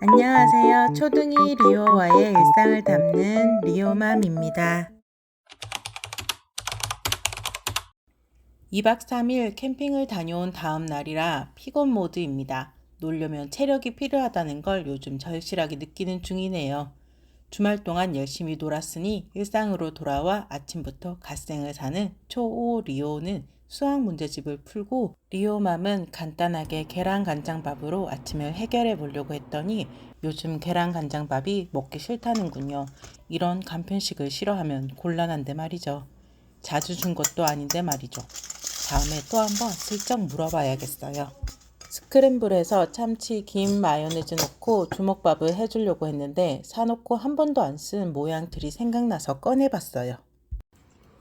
안녕하세요. 초등이 리오와의 일상을 담는 리오맘입니다. 2박 3일 캠핑을 다녀온 다음 날이라 피곤 모드입니다. 놀려면 체력이 필요하다는 걸 요즘 절실하게 느끼는 중이네요. 주말 동안 열심히 놀았으니 일상으로 돌아와 아침부터 갓생을 사는 초5 리오는 수학 문제집을 풀고 리오맘은 간단하게 계란 간장밥으로 아침을 해결해 보려고 했더니 요즘 계란 간장밥이 먹기 싫다는군요. 이런 간편식을 싫어하면 곤란한데 말이죠. 자주 준 것도 아닌데 말이죠. 다음에 또 한번 슬쩍 물어봐야겠어요. 스크램블해서 참치, 김, 마요네즈 넣고 주먹밥을 해주려고 했는데 사놓고 한 번도 안 쓴 모양들이 생각나서 꺼내봤어요.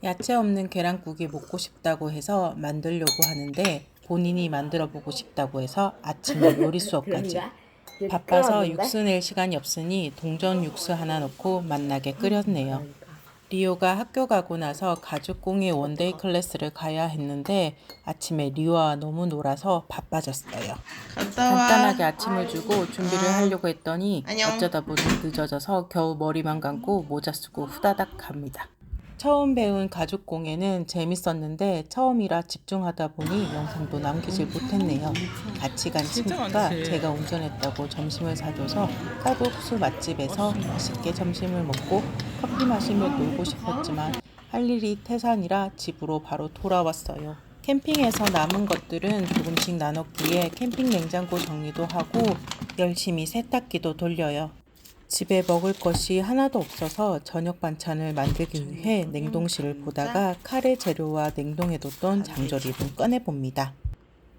야채 없는 계란국이 먹고 싶다고 해서 만들려고 하는데 본인이 만들어 보고 싶다고 해서 아침에 요리 수업까지. 바빠서 육수 낼 시간이 없으니 동전 육수 하나 넣고 맛나게 끓였네요. 리오가 학교 가고 나서 가죽공예 원데이 클래스를 가야 했는데 아침에 리오와 너무 놀아서 바빠졌어요. 간단하게 아침을 주고 준비를 하려고 했더니 어쩌다 보니 늦어져서 겨우 머리만 감고 모자 쓰고 후다닥 갑니다. 처음 배운 가죽공예는 재밌었는데 처음이라 집중하다 보니 영상도 남기질 못했네요. 같이 간 친구가 제가 운전했다고 점심을 사줘서 칼국수 맛집에서 맛있게 점심을 먹고 커피 마시며 놀고 싶었지만 할 일이 태산이라 집으로 바로 돌아왔어요. 캠핑에서 남은 것들은 조금씩 나눴기에 캠핑 냉장고 정리도 하고 열심히 세탁기도 돌려요. 집에 먹을 것이 하나도 없어서 저녁 반찬을 만들기 위해 냉동실을 보다가 카레 재료와 냉동해뒀던 장조림을 꺼내봅니다.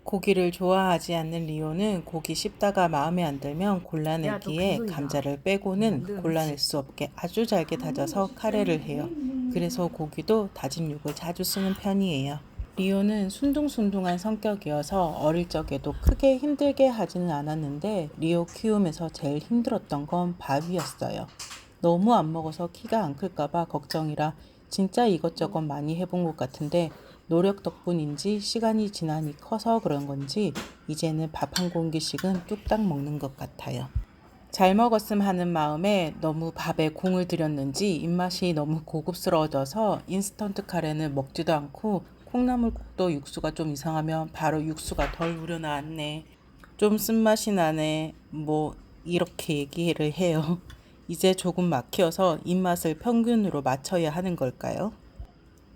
고기를 좋아하지 않는 리오는 고기 씹다가 마음에 안 들면 골라내기에 감자를 빼고는 골라낼 수 없게 아주 잘게 다져서 카레를 해요. 그래서 고기도 다진 육을 자주 쓰는 편이에요. 리오는 순둥순둥한 성격이어서 어릴 적에도 크게 힘들게 하지는 않았는데 리오 키우면서 제일 힘들었던 건 바위였어요. 너무 안 먹어서 키가 안 클까봐 걱정이라 진짜 이것저것 많이 해본 것 같은데 노력 덕분인지 시간이 지나니 커서 그런 건지 이제는 밥 한 공기씩은 뚝딱 먹는 것 같아요. 잘 먹었음 하는 마음에 너무 밥에 공을 들였는지 입맛이 너무 고급스러워져서 인스턴트 카레는 먹지도 않고 콩나물국도 육수가 좀 이상하면 바로 육수가 덜 우려나왔네. 좀 쓴맛이 나네. 뭐 이렇게 얘기를 해요. 이제 조금 막혀서 입맛을 평균으로 맞춰야 하는 걸까요?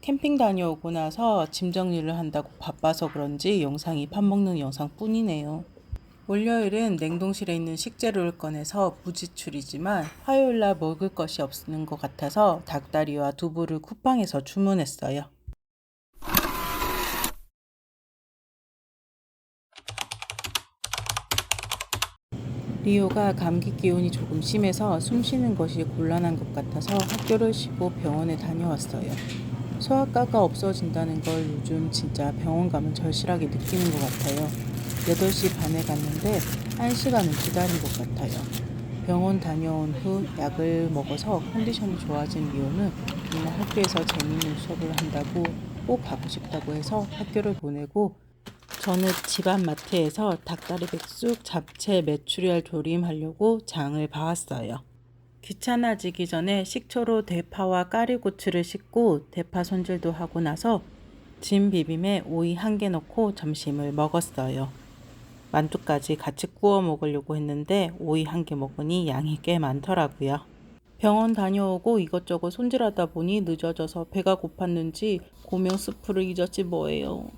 캠핑 다녀오고 나서 짐 정리를 한다고 바빠서 그런지 영상이 밥 먹는 영상뿐이네요. 월요일은 냉동실에 있는 식재료를 꺼내서 부지출이지만 화요일날 먹을 것이 없는 것 같아서 닭다리와 두부를 쿠팡에서 주문했어요. 리오가 감기 기운이 조금 심해서 숨 쉬는 것이 곤란한 것 같아서 학교를 쉬고 병원에 다녀왔어요. 소아과가 없어진다는 걸 요즘 진짜 병원 가면 절실하게 느끼는 것 같아요. 8시 반에 갔는데 1시간은 기다린 것 같아요. 병원 다녀온 후 약을 먹어서 컨디션이 좋아진 리오는 오늘 학교에서 재미있는 수업을 한다고 꼭 가고 싶다고 해서 학교를 보내고 저는 집안 마트에서 닭다리 백숙, 잡채, 메추리알 조림하려고 장을 봐왔어요. 귀찮아지기 전에 식초로 대파와 까리고추를 씻고 대파 손질도 하고 나서 짐 비빔에 오이 1개 넣고 점심을 먹었어요. 만두까지 같이 구워 먹으려고 했는데 오이 1개 먹으니 양이 꽤 많더라고요. 병원 다녀오고 이것저것 손질하다 보니 늦어져서 배가 고팠는지 고명 스프를 잊었지 뭐예요.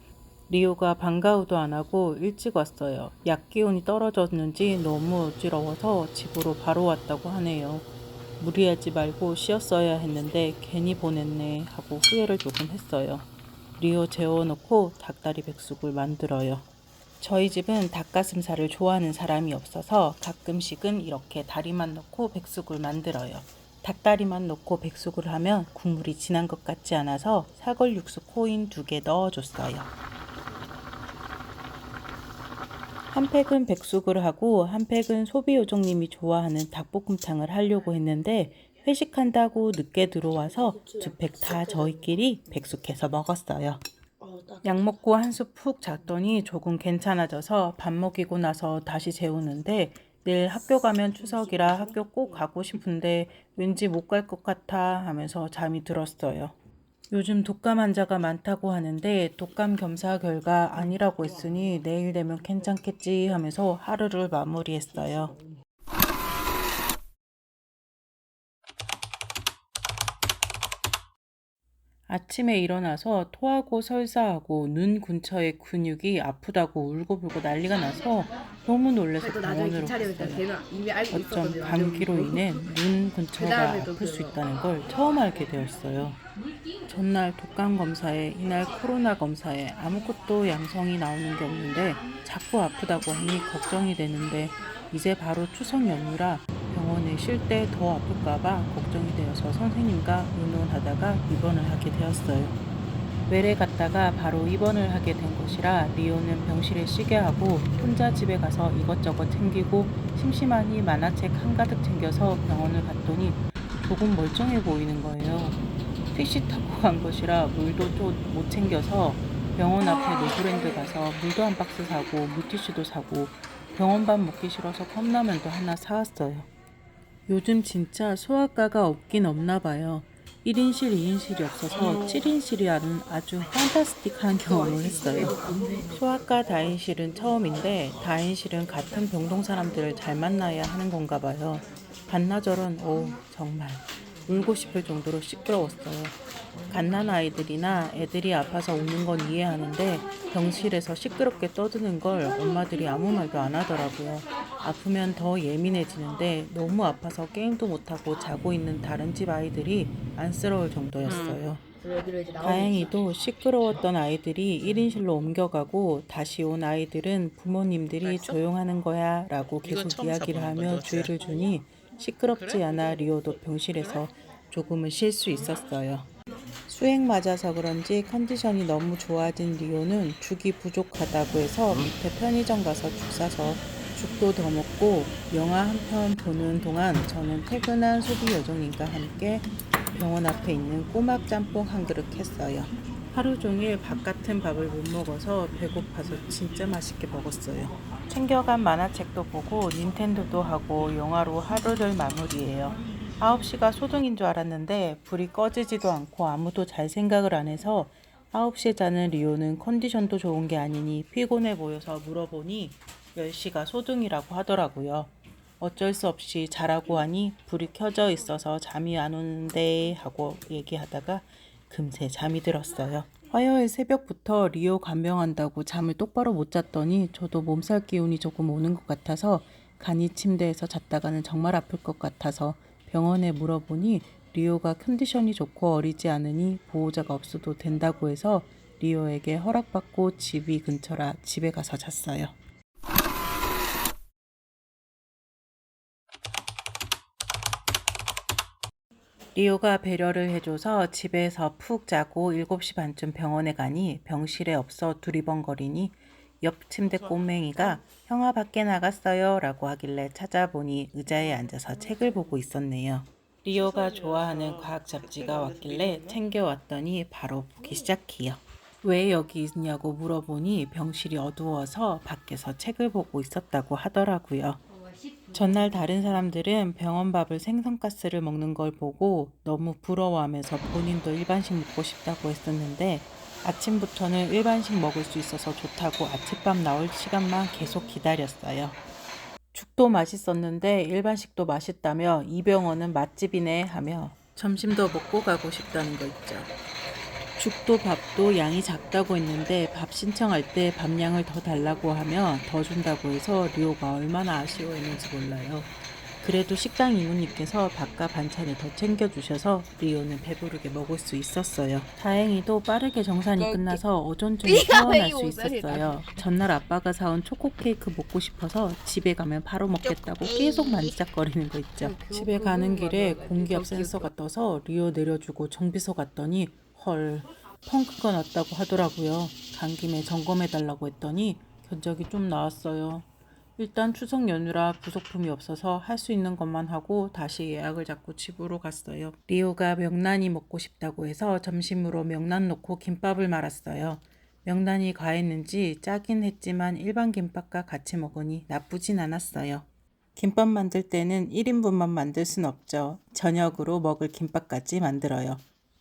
리오가 방과후도 안 하고 일찍 왔어요. 약 기운이 떨어졌는지 너무 어지러워서 집으로 바로 왔다고 하네요. 무리하지 말고 쉬었어야 했는데 괜히 보냈네 하고 후회를 조금 했어요. 리오 재워놓고 닭다리 백숙을 만들어요. 저희 집은 닭가슴살을 좋아하는 사람이 없어서 가끔씩은 이렇게 다리만 넣고 백숙을 만들어요. 닭다리만 넣고 백숙을 하면 국물이 진한 것 같지 않아서 사골 육수 코인 2개 넣어줬어요. 한 팩은 백숙을 하고 한 팩은 소비요정님이 좋아하는 닭볶음탕을 하려고 했는데 회식한다고 늦게 들어와서 2팩 다 저희끼리 백숙해서 먹었어요. 약 먹고 한숨 푹 잤더니 조금 괜찮아져서 밥 먹이고 나서 다시 재우는데 내일 학교 가면 추석이라 학교 꼭 가고 싶은데 왠지 못 갈 것 같아 하면서 잠이 들었어요. 요즘 독감 환자가 많다고 하는데 독감 검사 결과 아니라고 했으니 내일 되면 괜찮겠지 하면서 하루를 마무리했어요. 아침에 일어나서 토하고 설사하고 눈 근처의 근육이 아프다고 울고불고 난리가 나서 너무 놀라서 병원으로 갔어요. 어쩜 감기로 인해 눈 근처가 아플 수 있다는 걸 처음 알게 되었어요. 전날 독감 검사에 이날 코로나 검사에 아무것도 양성이 나오는 게 없는데 자꾸 아프다고 하니 걱정이 되는데 이제 바로 추석 연휴라 병원에 쉴 때 더 아플까봐 걱정이 되어서 선생님과 의논하다가 입원을 하게 되었어요. 외래 갔다가 바로 입원을 하게 된 것이라 리오는 병실에 쉬게 하고 혼자 집에 가서 이것저것 챙기고 심심하니 만화책 한가득 챙겨서 병원을 갔더니 조금 멀쩡해 보이는 거예요. 택시 타고 간 것이라 물도 좀 못 챙겨서 병원 앞에 노브랜드 가서 물도 한 박스 사고 물티슈도 사고 병원밥 먹기 싫어서 컵라면도 하나 사왔어요. 요즘 진짜 소아과가 없긴 없나 봐요. 1인실, 2인실이 없어서 7인실이라는 아주 판타스틱한 경험을 했어요. 소아과 다인실은 처음인데 다인실은 같은 병동 사람들을 잘 만나야 하는 건가 봐요. 반나절은 정말 울고 싶을 정도로 시끄러웠어요. 갓난아이들이나 애들이 아파서 우는 건 이해하는데 병실에서 시끄럽게 떠드는 걸 엄마들이 아무 말도 안 하더라고요. 아프면 더 예민해지는데 너무 아파서 게임도 못하고 자고 있는 다른 집 아이들이 안쓰러울 정도였어요. 다행히도 시끄러웠던 아이들이 1인실로 옮겨가고 다시 온 아이들은 부모님들이 조용하는 거야 라고 계속 이야기를 하며 주의를 주니 시끄럽지 않아 리오도 병실에서 조금은 쉴 수 있었어요. 수액 맞아서 그런지 컨디션이 너무 좋아진 리오는 죽이 부족하다고 해서 밑에 편의점 가서 죽 사서 죽도 더 먹고 영화 한 편 보는 동안 저는 퇴근한 소비 여정님과 함께 병원 앞에 있는 꼬막 짬뽕 한 그릇 했어요. 하루 종일 밥 같은 밥을 못 먹어서 배고파서 진짜 맛있게 먹었어요. 챙겨간 만화책도 보고 닌텐도도 하고 영화로 하루를 마무리해요. 9시가 소등인 줄 알았는데 불이 꺼지지도 않고 아무도 잘 생각을 안 해서 9시에 자는 리오는 컨디션도 좋은 게 아니니 피곤해 보여서 물어보니 10시가 소등이라고 하더라고요. 어쩔 수 없이 자라고 하니 불이 켜져 있어서 잠이 안 오는데 하고 얘기하다가 금세 잠이 들었어요. 화요일 새벽부터 리오 간병한다고 잠을 똑바로 못 잤더니 저도 몸살 기운이 조금 오는 것 같아서 간이 침대에서 잤다가는 정말 아플 것 같아서 병원에 물어보니 리오가 컨디션이 좋고 어리지 않으니 보호자가 없어도 된다고 해서 리오에게 허락받고 집이 근처라 집에 가서 잤어요. 리오가 배려를 해줘서 집에서 푹 자고 7시 반쯤 병원에 가니 병실에 없어 두리번거리니 옆 침대 꼬맹이가 형아 밖에 나갔어요 라고 하길래 찾아보니 의자에 앉아서 책을 보고 있었네요. 리오가 좋아하는 과학 잡지가 왔길래 챙겨왔더니 바로 보기 시작해요. 왜 여기 있냐고 물어보니 병실이 어두워서 밖에서 책을 보고 있었다고 하더라고요. 전날 다른 사람들은 병원 밥을 생선가스를 먹는 걸 보고 너무 부러워하면서 본인도 일반식 먹고 싶다고 했었는데 아침부터는 일반식 먹을 수 있어서 좋다고 아침밥 나올 시간만 계속 기다렸어요. 죽도 맛있었는데 일반식도 맛있다며 이 병원은 맛집이네 하며 점심도 먹고 가고 싶다는 거 있죠. 죽도 밥도 양이 작다고 했는데 밥 신청할 때 밥량을 더 달라고 하며 더 준다고 해서 리오가 얼마나 아쉬워했는지 몰라요. 그래도 식당 이모님께서 밥과 반찬을 더 챙겨주셔서 리오는 배부르게 먹을 수 있었어요. 다행히도 빠르게 정산이 끝나서 어전중에 퇴원할 수 있었어요. 전날 아빠가 사온 초코 케이크 먹고 싶어서 집에 가면 바로 먹겠다고 계속 만지작거리는 거 있죠. 집에 가는 길에 공기압 센서가 떠서 리오 내려주고 정비소 갔더니 헐, 펑크가 났다고 하더라고요. 간 김에 점검해달라고 했더니 견적이 좀 나왔어요. 일단 추석 연휴라 부속품이 없어서 할 수 있는 것만 하고 다시 예약을 잡고 집으로 갔어요. 리오가 명란이 먹고 싶다고 해서 점심으로 명란 넣고 김밥을 말았어요. 명란이 과했는지 짜긴 했지만 일반 김밥과 같이 먹으니 나쁘진 않았어요. 김밥 만들 때는 1인분만 만들 순 없죠. 저녁으로 먹을 김밥까지 만들어요.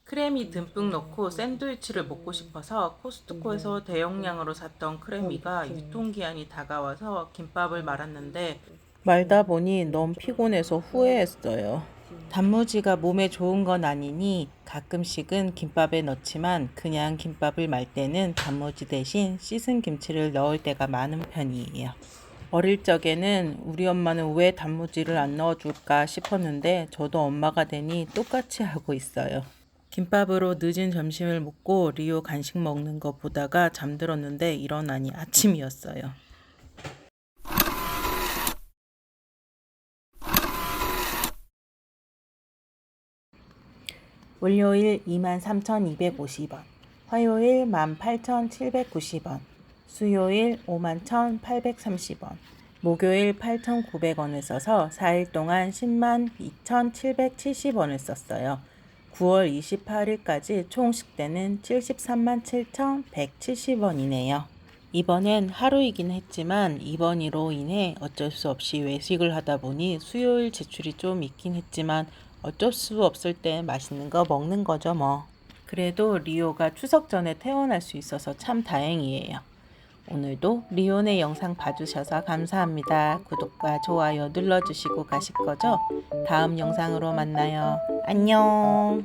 크래미 듬뿍 넣고 샌드위치를 먹고 싶어서 코스트코에서 대용량으로 샀던 크래미가 유통기한이 다가와서 김밥을 말았는데 말다 보니 너무 피곤해서 후회했어요. 단무지가 몸에 좋은 건 아니니 가끔씩은 김밥에 넣지만 그냥 김밥을 말 때는 단무지 대신 씻은 김치를 넣을 때가 많은 편이에요. 어릴 적에는 우리 엄마는 왜 단무지를 안 넣어줄까 싶었는데 저도 엄마가 되니 똑같이 하고 있어요. 김밥으로 늦은 점심을 먹고 리오 간식 먹는 거 보다가 잠들었는데 일어나니 아침이었어요. 월요일 23,250원, 화요일 18,790원, 수요일 51,830원, 목요일 8,900원을 써서 4일 동안 10만 2,770원을 썼어요. 9월 28일까지 총 식대는 73만 7,170원이네요. 이번엔 하루이긴 했지만 이번 일로 인해 어쩔 수 없이 외식을 하다 보니 수요일 지출이 좀 있긴 했지만 어쩔 수 없을 때 맛있는 거 먹는 거죠 뭐. 그래도 리오가 추석 전에 퇴원할 수 있어서 참 다행이에요. 오늘도 리오네 영상 봐주셔서 감사합니다. 구독과 좋아요 눌러주시고 가실 거죠? 다음 영상으로 만나요. 안녕.